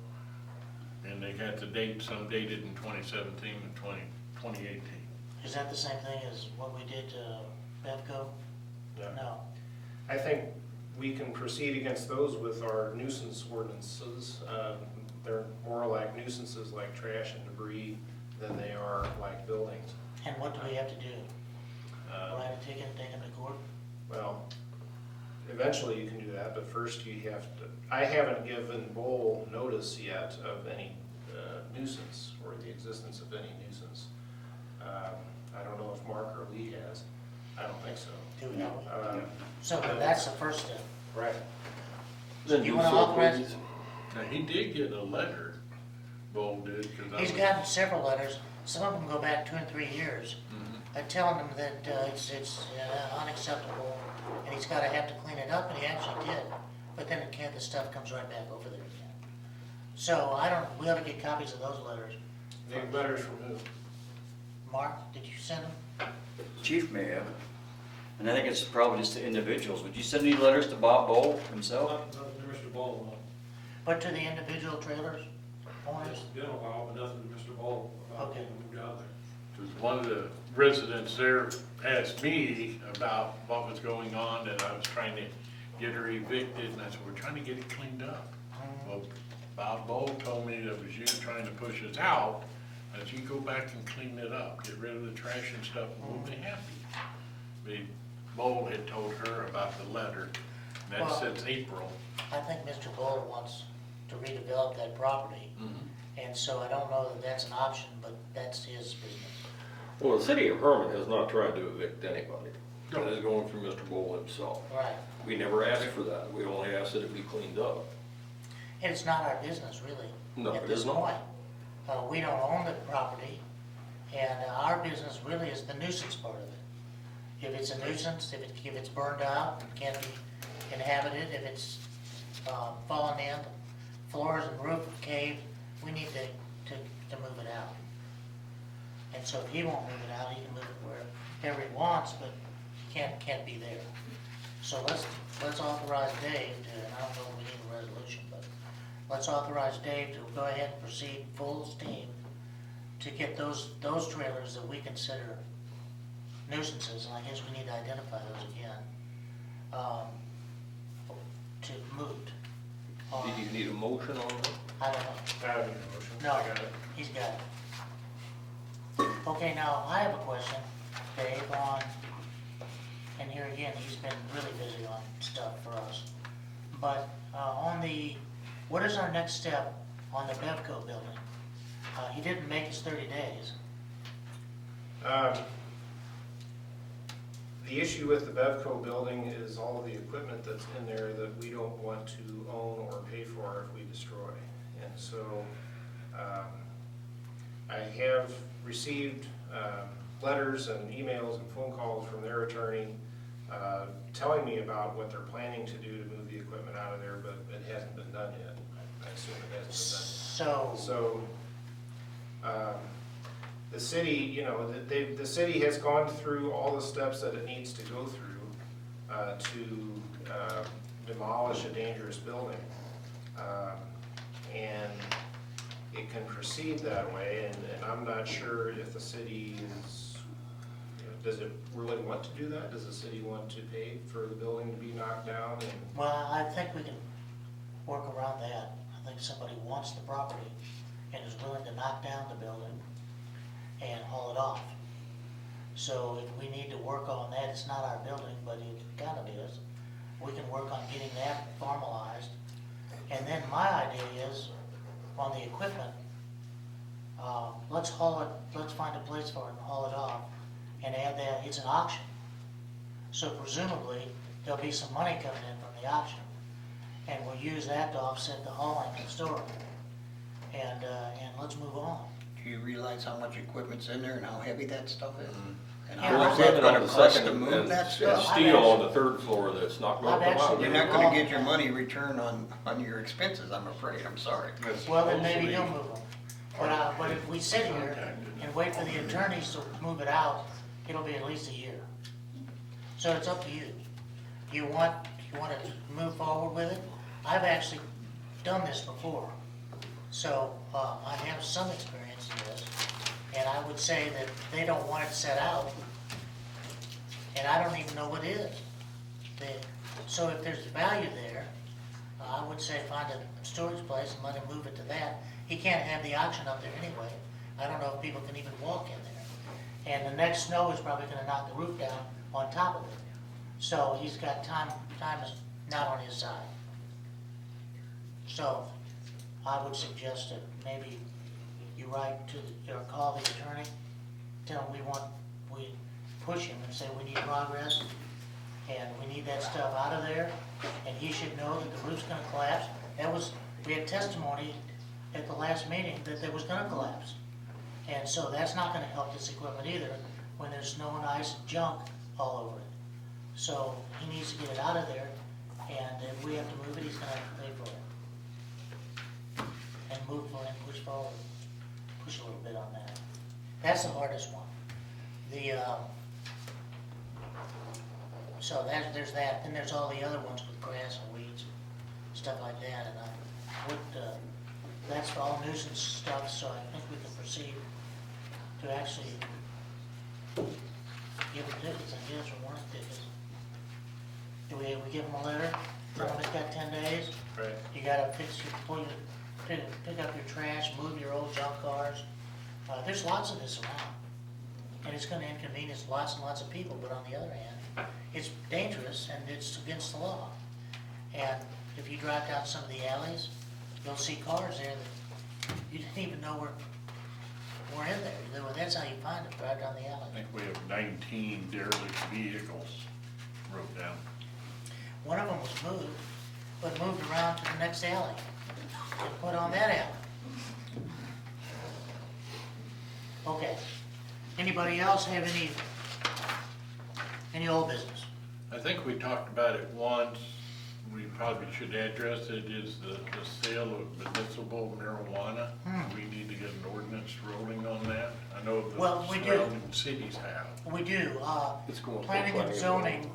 And they got the date, some dated in 2017 and 2018. Is that the same thing as what we did to Bevco? No. I think we can proceed against those with our nuisance ordinances. They're more like nuisances like trash and debris than they are like buildings. And what do we have to do? Write a ticket and take them to court? Well, eventually you can do that, but first you have to, I haven't given Bowl notice yet of any nuisance or the existence of any nuisance. I don't know if Mark or Lee has. I don't think so. Do we know? So I don't- that's the first step. Right. Then You do wanna so, authorize- please. Now, he did get a letter, Bo did, because I was. He's gotten several letters, some of them go back 2 and 3 years, Mhm. telling him that it's unacceptable, and he's gotta have to clean it up, and he actually did. But then the stuff comes right back over there again. So we ought to get copies of those letters. The letters from who? Mark, did you send them? Chief may have. And I think it's probably just to individuals. Would you send any letters to Bob Bowl himself? Nothing to Mr. Ball, But to the individual trailers owners? it's been a while, but nothing to Mr. Ball about Okay. getting moved out there. Because one of the residents there asked me about what was going on, and I was trying to get her evicted, and I said, we're trying to get it cleaned up. Well, Bob Bowl told me that it was you trying to push us out, that you go back and clean it up, get rid of the trash and stuff, and we'll be happy. The Bowl had told her about the letter, and Well- that's since April. I think Mr. Bull wants to redevelop that property, and so I don't know that that's an option, but that's his business. Well, the city of Hermann has not tried to evict anybody. That is going through Mr. Bowl himself. Right. We never asked for that. We only asked that it be cleaned up. And it's not our business, really, No, at it this is not. point. We don't own the property, and our business really is the nuisance part of it. If it's a nuisance, if it's burned out, and can't be inhabited, if it's fallen in, floors and roof caved, we need to move it out. And so if he won't move it out, he can move it wherever he wants, but can't be there. So let's authorize Dave to, and I don't know if we need a resolution, but let's authorize Dave to go ahead and proceed full steam to get those trailers that we consider nuisances, and I guess we need to identify those again, to moved. Do you need a motion on that? I don't know. I have an motion. No, I got it. he's got it. Okay, now, I have a question, Dave, and here again, he's been really busy on stuff for us. But, what is our next step on the Bevco building? He didn't make his 30 days. The issue with the Bevco building is all of the equipment that's in there that we don't want to own or pay for if we destroy. And so, I have received letters and emails and phone calls from their attorney telling me about what they're planning to do to move the equipment out of there, but it hasn't been done yet. I assume it hasn't been done. So, the city, you know, the city has gone through all the steps that it needs to go through to demolish a dangerous building. And it can proceed that way, and I'm not sure if the city is, you know, does it really want to do that? Does the city want to pay for the building to be knocked down? And Well, I think we can work around that. I think somebody wants the property and is willing to knock down the building and haul it off. So if we need to work on that, it's not our building, but it kind of is. We can work on getting that formalized. And then my idea is, on the equipment, let's haul it, let's find a place for it and haul it off and add that, it's an auction. So presumably, there'll be some money coming in from the auction. And we'll use that to offset the hauling and storing. And let's move on. Do you realize how much equipment's in there and how heavy that stuff is? And Yeah, how well, much that's Equipment on gonna the cost second to and- move that and stuff? steel on the third floor that's not going I've to come out. actually You're not gonna get your money returned on your expenses, I'm afraid, I'm sorry. Well, then maybe he'll move them. But if we sit here and wait for the attorneys to move it out, it'll be at least a year. So it's up to you. You want to move forward with it? I've actually done this before. So, I have some experience in this. And I would say that they don't want it set out. And I don't even know what it is. So if there's value there, I would say find a storage place and let him move it to that. He can't have the auction up there anyway. I don't know if people can even walk in there. And the next snow is probably gonna knock the roof down on top of it. So he's got time is not on his side. So I would suggest that maybe you write to, or call the attorney, tell him we push him and say we need progress and we need that stuff out of there, and he should know that the roof's gonna collapse. We had testimony at the last meeting that it was gonna collapse. And so that's not gonna help this equipment either when there's snow and ice and junk all over it. So he needs to get it out of there, and if we have to move it, he's gonna have to pay for it. And move for it, push forward, push a little bit on that. That's the hardest one. So there's that, then there's all the other ones with grass and weeds, stuff like that, and that's all nuisance stuff, so I think we can proceed to actually give them tickets, I guess, or warrant tickets. Do we give them a letter, tell them it's got 10 days? Right. You gotta pick up your trash, move your old junk cars. There's lots of this around. And it's gonna inconvenience lots and lots of people, but on the other hand, it's dangerous and it's against the law. And if you drive down some of the alleys, you'll see cars there that you didn't even know were in there. That's how you find them, drive down the I alley. think we have 19 derelict vehicles wrote down. One of them was moved, but moved around to the next alley and put on that alley. Okay. Anybody else have any old business? I think we talked about it once, we probably should address it, is the sale of municipal marijuana. We need to get an ordinance rolling on that. I know Well, the we do. surrounding cities have. We do. It's going for Planning and planning. zoning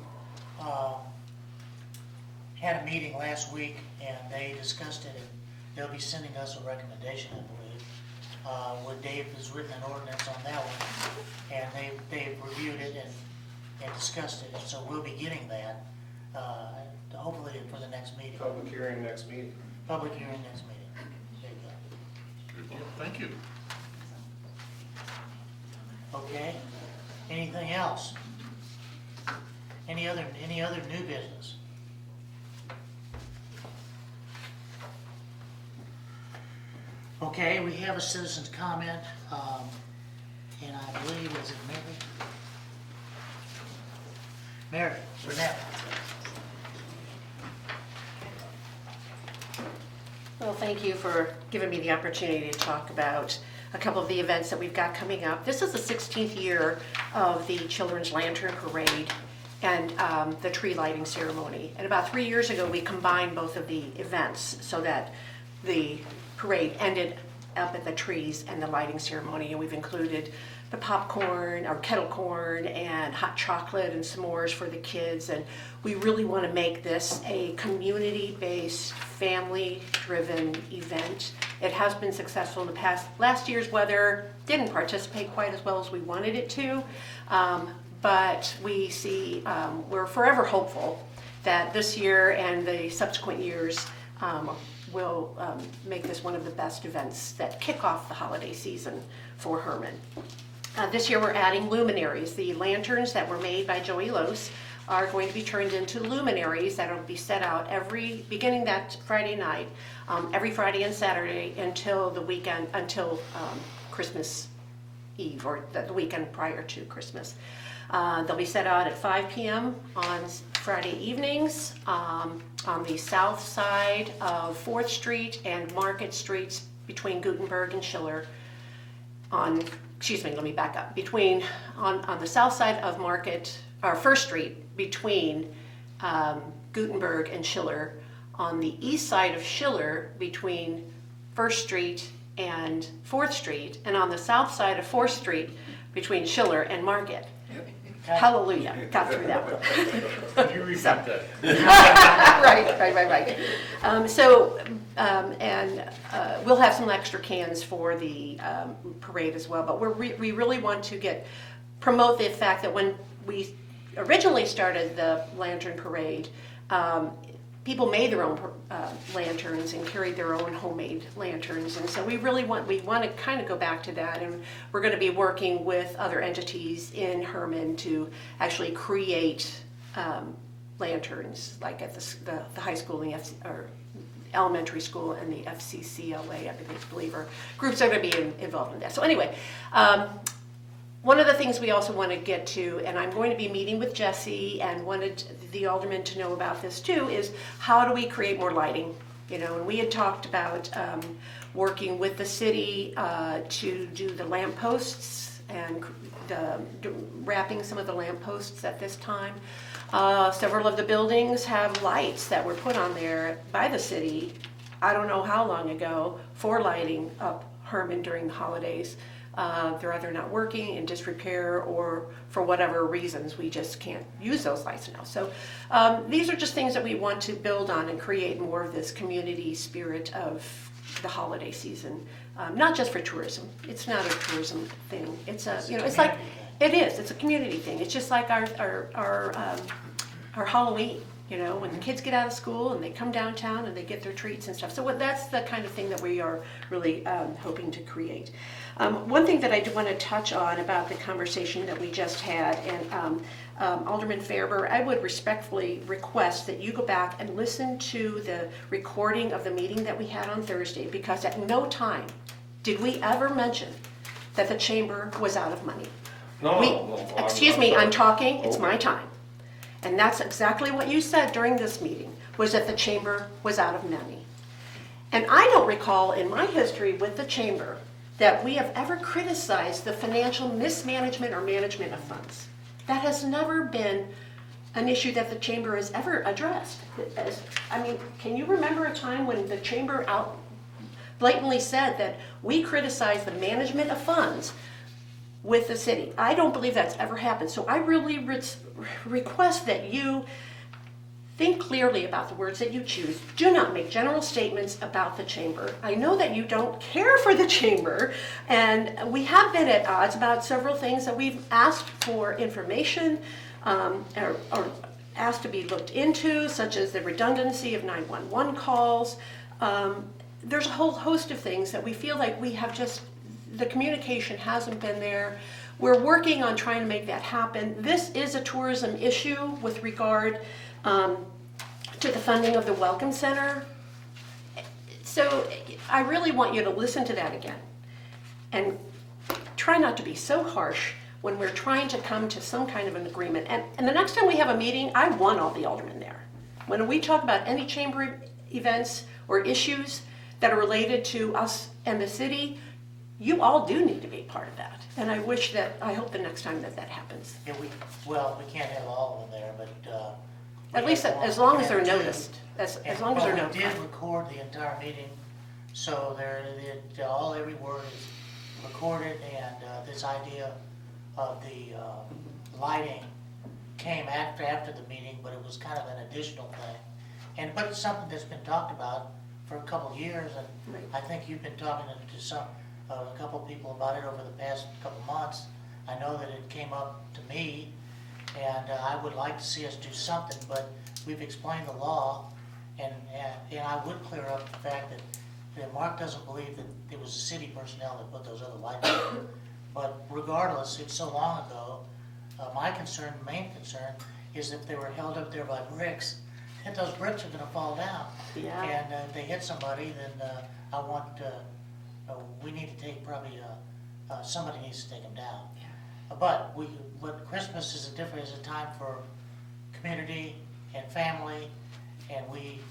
had a meeting last week, and they discussed it, and they'll be sending us a recommendation, I believe. Where Dave has written an ordinance on that one, and they've reviewed it and discussed it, and so we'll be getting that, hopefully for the next meeting. Public hearing next meeting. Public hearing next meeting. There you Good deal. Thank you. go. Okay. Anything else? Any other new business? Okay, we have a citizen's comment, and I believe, is it Mary? Mary Burnett. Well, thank you for giving me the opportunity to talk about a couple of the events that we've got coming up. This is the 16th year of the Children's Lantern Parade and the tree lighting ceremony. And about 3 years ago, we combined both of the events so that the parade ended up at the trees and the lighting ceremony. And we've included the popcorn, or kettle corn, and hot chocolate and s'mores for the kids. And we really want to make this a community-based, family-driven event. It has been successful in the past. Last year's weather didn't participate quite as well as we wanted it to, but we see, we're forever hopeful that this year and the subsequent years will make this one of the best events that kick off the holiday season for Hermann. This year we're adding luminaries. The lanterns that were made by Joey Lose are going to be turned into luminaries that will be set out beginning that Friday night, every Friday and Saturday until the weekend, until Christmas Eve, or the weekend prior to Christmas. They'll be set out at 5 p.m. on Friday evenings on the south side of 4th Street and Market Streets between Gutenberg and Schiller. Let me back up. On the south side of 1st Street between Gutenberg and Schiller, on the east side of Schiller between 1st Street and 4th Street, and on the south side of 4th Street between Schiller and Market. Hallelujah, got through that one. Could you repeat that? Right. We'll have some extra cans for the parade as well, but we really want to promote the fact that when we originally started the lantern parade, people made their own lanterns and carried their own homemade lanterns, and so we want to kind of go back to that, and we're going to be working with other entities in Hermann to actually create lanterns, like at the high school and or elementary school and the FCCLA, I believe, or groups are going to be involved in that. So anyway, one of the things we also want to get to, and I'm going to be meeting with Jesse and wanted the aldermen to know about this too, is how do we create more lighting? And we had talked about working with the city to do the lamp posts and wrapping some of the lamp posts at this time. Several of the buildings have lights that were put on there by the city, I don't know how long ago, for lighting up Hermann during the holidays. They're either not working, in disrepair, or for whatever reasons, we just can't use those lights now. So these are just things that we want to build on and create more of this community spirit of the holiday season. Not just for tourism. It's not a tourism thing. It's a community thing. It's just like our Halloween. When the kids get out of school and they come downtown and they get their treats and stuff. So that's the kind of thing that we are really hoping to create. One thing that I do want to touch on about the conversation that we just had, and Alderman Fairber, I would respectfully request that you go back and listen to the recording of the meeting that we had on Thursday, because at no time did we ever mention that the chamber was out of money. Excuse me, I'm talking, it's my time. And that's exactly what you said during this meeting. was that the chamber was out of money. And I don't recall in my history with the chamber that we have ever criticized the financial mismanagement or management of funds. That has never been an issue that the chamber has ever addressed. I mean, can you remember a time when the chamber out blatantly said that we criticize the management of funds with the city? I don't believe that's ever happened. So I really request that you think clearly about the words that you choose. Do not make general statements about the chamber. I know that you don't care for the chamber, and we have been at odds about several things that we've asked for information or asked to be looked into, such as the redundancy of 911 calls. There's a whole host of things that we feel like we have just, the communication hasn't been there. We're working on trying to make that happen. This is a tourism issue with regard to the funding of the Welcome Center. So I really want you to listen to that again and try not to be so harsh when we're trying to come to some kind of an agreement. And the next time we have a meeting, I want all the aldermen there. When we talk about any chamber events or issues that are related to us and the city, you all do need to be part of that. And I hope the next time that happens. Yeah, we can't have all of them there, but, At least as long as they're noticed, as long as they're noticed. We notified. did record the entire meeting, so every word is recorded, and this idea of the lighting came after the meeting, but it was kind of an additional thing. But it's something that's been talked about for a couple of years, and Right. I think you've been talking to a couple of people about it over the past couple of months. I know that it came up to me, and I would like to see us do something, but we've explained the law, and I would clear up the fact that Mark doesn't believe that it was the city personnel that put those other lights on. But regardless, it's so long ago, my main concern, is if they were held up there by bricks, that those bricks are gonna fall down. Yeah. And if they hit somebody, then we need to take somebody needs to take them down. But Christmas is a time for community and family, and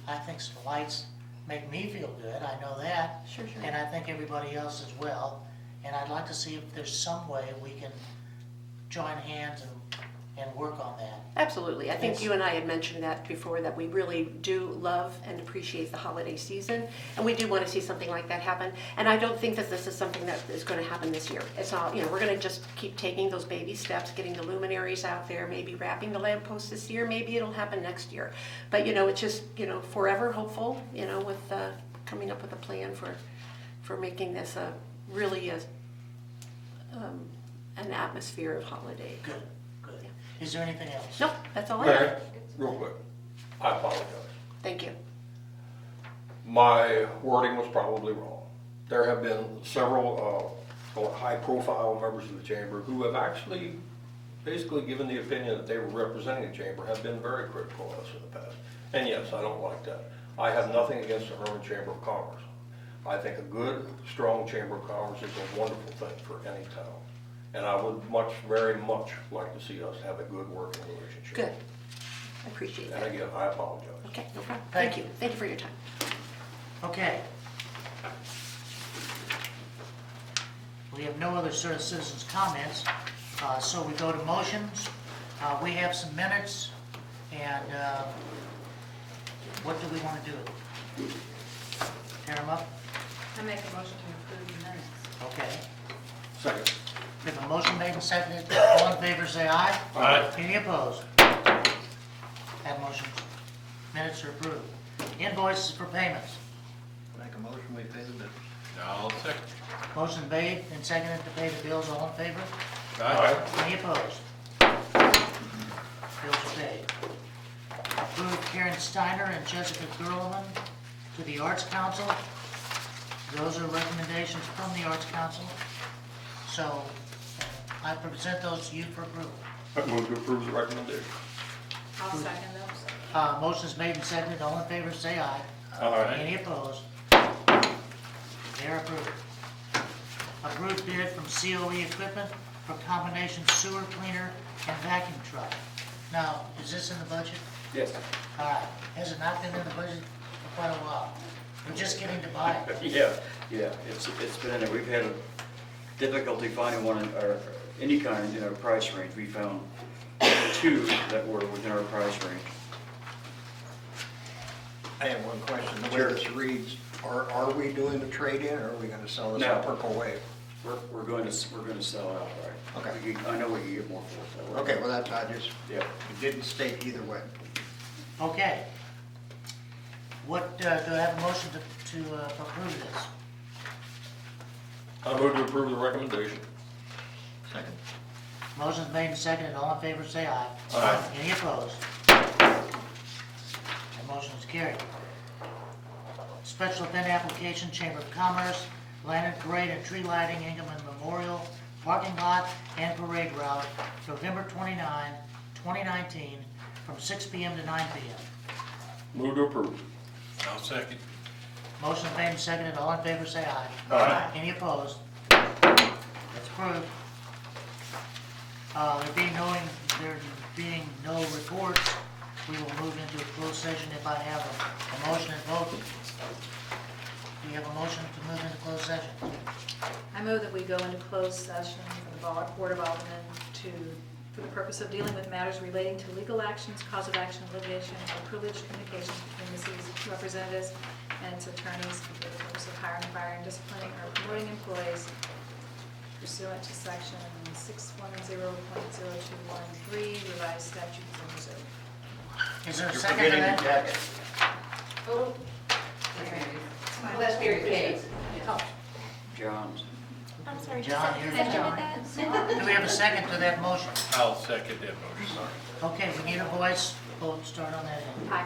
I think some lights make me feel good, I know that. Sure. And I think everybody else as well. And I'd like to see if there's some way we can join hands and work on that. Absolutely. I think you and I had mentioned that before, that we really do love and appreciate the holiday season, and we do want to see something like that happen. And I don't think that this is something that is going to happen this year. It's not, we're going to just keep taking those baby steps, getting the luminaries out there, maybe wrapping the lampposts this year, maybe it'll happen next year. But, it's just, forever hopeful, with coming up with a plan for making this really an atmosphere of holiday. Good. Is there anything else? Nope, that's all I have. Mary, real quick, I apologize. Thank you. My wording was probably wrong. There have been several high-profile members of the chamber who have actually basically given the opinion that they were representing the chamber, have been very critical of us in the past. And yes, I don't like that. I have nothing against the Hermann Chamber of Commerce. I think a good, strong Chamber of Commerce is a wonderful thing for any town. And I would very much like to see us have a good working relationship. Good. I appreciate And that. again, I apologize. Okay, no problem. Thank Thank you. Thank you for your time. Okay. We have no other sort of citizens' comments, so we go to motions. We have some minutes, and what do we want to do? Tear them up? I make a motion to approve the minutes. Okay. Second. We have a motion made and seconded. All in favor, say aye. Aye. Any opposed? That motion, minutes are approved. Invoices for payments. Make a motion, we pay the bills. I'll second. Motion made and seconded to pay the bills. All in favor? Aye. Any opposed? Bills are paid. Approve Karen Steiner and Jessica Gerlman to the Arts Council. Those are recommendations from the Arts Council. So I present those to you for approval. I move to approve the recommendation. I'll second those. Motion's made and seconded. All in favor, say aye. Aye. Any opposed? They are approved. Approved bid from COE Equipment for combination sewer cleaner and vacuum truck. Now, is this in the budget? Yes. All right, has it not been in the budget for quite a while? We're just getting to buy it. Yeah, it's been in there. We've had a difficulty finding one or any kind in our price range. We found 2 that were within our price range. I have one question. The way Sure. this reads, are we doing the trade-in or are we gonna sell this No. on Purple Wave? We're going to sell it outright. Okay. I know we can get more for it. Okay, well, that's, I just, Yeah. it didn't state either way. Okay. What, do I have a motion to approve this? I move to approve the recommendation. Second. Motion's made and seconded, all in favor say aye. Aye. Any opposed? The motion is carried. Special event application, Chamber of Commerce, Lantern Parade and Tree Lighting, Ingham Memorial, Parking Lot and Parade Route, November 29, 2019, from 6 p.m. to 9 p.m. Move to approve. I'll second. Motion made and seconded, all in favor say aye. Aye. Any opposed? That's approved. There being no reports, we will move into a closed session if I have a motion and vote. Do we have a motion to move into closed session? I move that we go into closed session for the Board of Aldermen for the purpose of dealing with matters relating to legal actions, cause of action, litigation, or privileged communications between the city's representatives and its attorneys for the purpose of hiring, firing, disciplining, or promoting employees pursuant to section 610.0213 revised statutes of Missouri. Is there a You're second to forgetting your that? jacket. Oh. That's very paid. John's. I'm sorry, who John, seconded you're- that? Do we have a second to that motion? I'll second that motion. Okay, we need a voice vote, start on that end. Aye.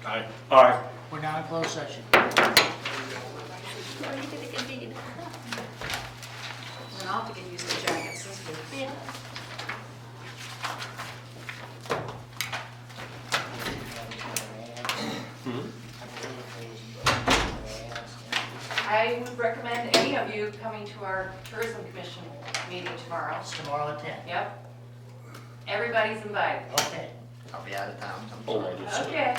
Aye. Aye. We're now in closed session. Or you did a good deed. And I'll have to get used to jackets this week. Yeah. I would recommend any of you coming to our tourism commission meeting tomorrow. It's tomorrow at 10. Yep. Everybody's invited. Okay. I'll be out of town. Oh, I just said. Okay,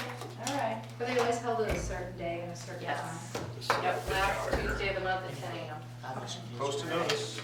all right. But they always held it a certain day and a certain time. Yes. Yep, last Tuesday of the month at 10 a.m. I was- Post a notice.